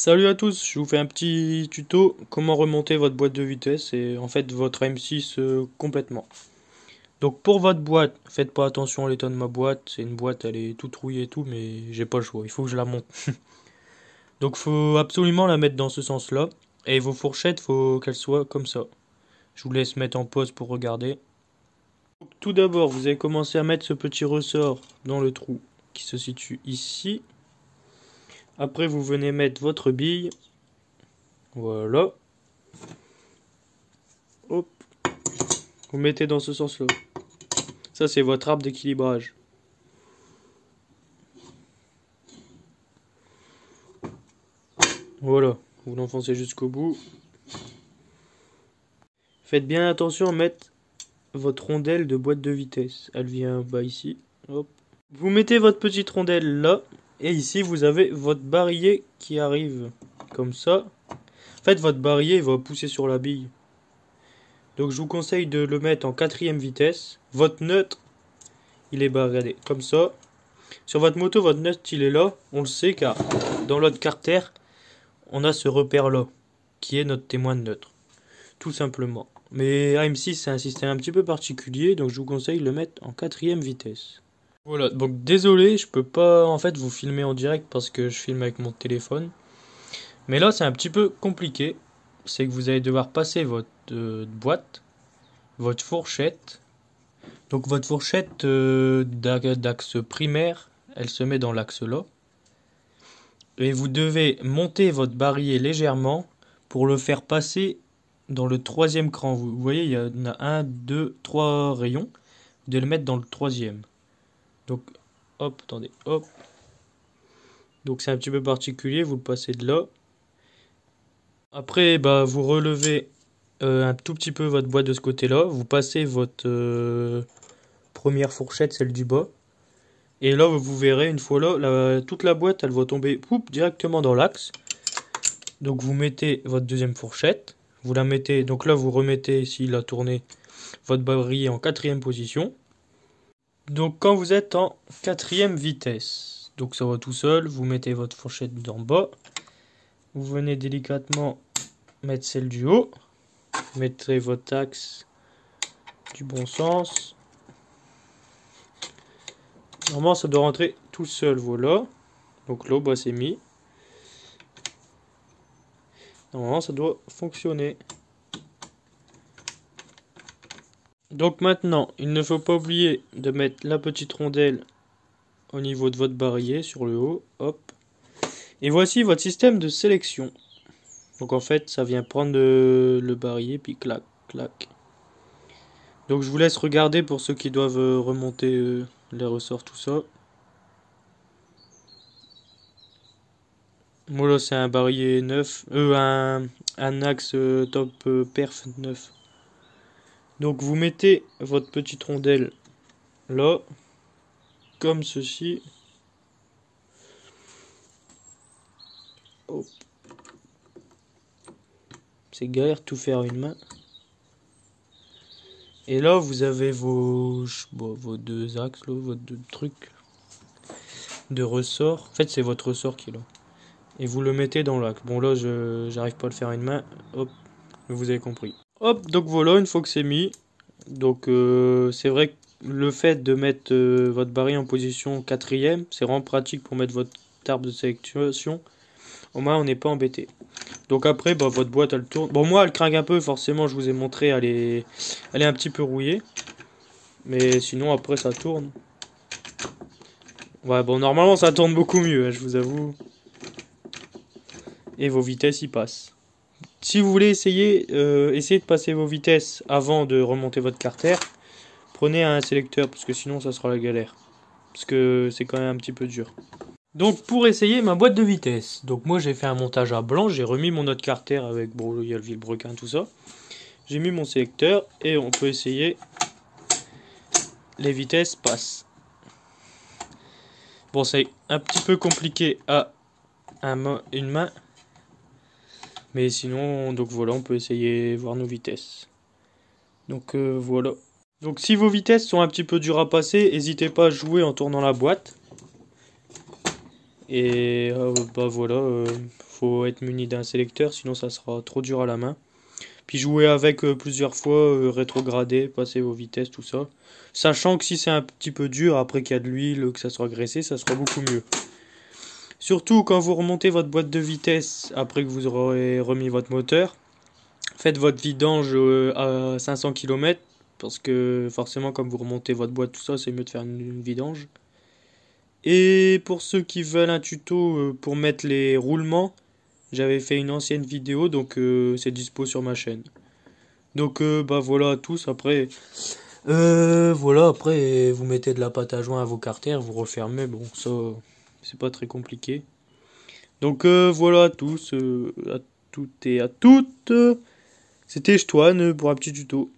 Salut à tous, je vous fais un petit tuto comment remonter votre boîte de vitesse et en fait votre M6 complètement. Donc pour votre boîte, faites pas attention à l'état de ma boîte, c'est une boîte, elle est toute rouillée et tout, mais j'ai pas le choix, il faut que je la monte. Donc faut absolument la mettre dans ce sens-là et vos fourchettes, faut qu'elles soient comme ça. Je vous laisse mettre en pause pour regarder. Donc, tout d'abord, vous allez commencer à mettre ce petit ressort dans le trou qui se situe ici. Après, vous venez mettre votre bille. Voilà. Hop. Vous mettez dans ce sens-là. Ça, c'est votre arbre d'équilibrage. Voilà. Vous l'enfoncez jusqu'au bout. Faites bien attention à mettre votre rondelle de boîte de vitesse. Elle vient bas ici. Hop. Vous mettez votre petite rondelle là. Et ici, vous avez votre barillet qui arrive. Comme ça. En fait, votre barillet va pousser sur la bille. Donc, je vous conseille de le mettre en 4e vitesse. Votre neutre, il est bas, regardez, comme ça. Sur votre moto, votre neutre, il est là. On le sait car dans l'autre carter, on a ce repère-là, qui est notre témoin de neutre. Tout simplement. Mais AM6, c'est un système un petit peu particulier, donc je vous conseille de le mettre en 4e vitesse. Voilà, donc désolé, je peux pas en fait vous filmer en direct parce que je filme avec mon téléphone. Mais là, c'est un petit peu compliqué. C'est que vous allez devoir passer votre boîte, votre fourchette. Donc votre fourchette d'axe primaire, elle se met dans l'axe là. Et vous devez monter votre barillet légèrement pour le faire passer dans le 3e cran. Vous voyez, il y en a 1, 2, 3 rayons. Vous devez le mettre dans le 3e. Donc, hop, attendez, hop. Donc c'est un petit peu particulier, vous le passez de là. Après, bah, vous relevez un tout petit peu votre boîte de ce côté-là. Vous passez votre première fourchette, celle du bas. Et là, vous verrez, une fois là, toute la boîte, elle va tomber directement dans l'axe. Donc vous mettez votre deuxième fourchette. Vous la mettez, donc là, vous remettez, s'il a tourné, votre barillet en 4e position. Donc quand vous êtes en 4e vitesse, donc ça va tout seul, vous mettez votre fourchette d'en bas. Vous venez délicatement mettre celle du haut. Mettez votre axe du bon sens. Normalement, ça doit rentrer tout seul, voilà. Donc là, bah, c'est mis. Normalement, ça doit fonctionner. Donc maintenant, il ne faut pas oublier de mettre la petite rondelle au niveau de votre barillet sur le haut. Hop. Et voici votre système de sélection. Donc en fait, ça vient prendre le barillet, puis clac, clac. Donc je vous laisse regarder pour ceux qui doivent remonter les ressorts, tout ça. Moi là, c'est un barillet neuf, un axe top perf 9. Donc vous mettez votre petite rondelle là, comme ceci. Hop. C'est galère de tout faire à une main. Et là, vous avez vos deux axes, là, vos deux trucs de ressort. En fait, c'est votre ressort qui est là. Et vous le mettez dans l'axe. Bon, là, j'arrive pas à le faire à une main. Hop, vous avez compris. Hop, donc voilà, une fois que c'est mis. Donc, c'est vrai que le fait de mettre votre barillet en position 4e, c'est vraiment pratique pour mettre votre arbre de sélection. Au moins, on n'est pas embêté. Donc après, bah, votre boîte, elle tourne. Bon, moi, elle craque un peu, forcément, je vous ai montré, elle est un petit peu rouillée. Mais sinon, après, ça tourne. Ouais, bon, normalement, ça tourne beaucoup mieux, hein, je vous avoue. Et vos vitesses y passent. Si vous voulez essayer de passer vos vitesses avant de remonter votre carter, prenez un sélecteur, parce que sinon, ça sera la galère. Parce que c'est quand même un petit peu dur. Donc pour essayer ma boîte de vitesse, donc moi j'ai fait un montage à blanc, j'ai remis mon autre carter avec, bon il y a le vilebrequin tout ça. J'ai mis mon sélecteur et on peut essayer. Les vitesses passent. Bon c'est un petit peu compliqué à une main. Mais sinon, donc voilà, on peut essayer voir nos vitesses. Donc voilà. Donc si vos vitesses sont un petit peu dures à passer, n'hésitez pas à jouer en tournant la boîte. Et bah voilà, faut essayer. être muni d'un sélecteur, sinon ça sera trop dur à la main. Puis jouer avec plusieurs fois, rétrograder, passer vos vitesses, tout ça. Sachant que si c'est un petit peu dur, après qu'il y a de l'huile, que ça soit graissé, ça sera beaucoup mieux. Surtout quand vous remontez votre boîte de vitesse, après que vous aurez remis votre moteur, faites votre vidange à 500 km, parce que forcément comme vous remontez votre boîte, tout ça, c'est mieux de faire une vidange. Et pour ceux qui veulent un tuto pour mettre les roulements, j'avais fait une ancienne vidéo, donc c'est dispo sur ma chaîne. Donc bah voilà à tous. Après, voilà, après vous mettez de la pâte à joint à vos carters, vous refermez. Bon, ça c'est pas très compliqué. Donc voilà à tous, à toutes et à toutes. C'était Chtoine pour un petit tuto.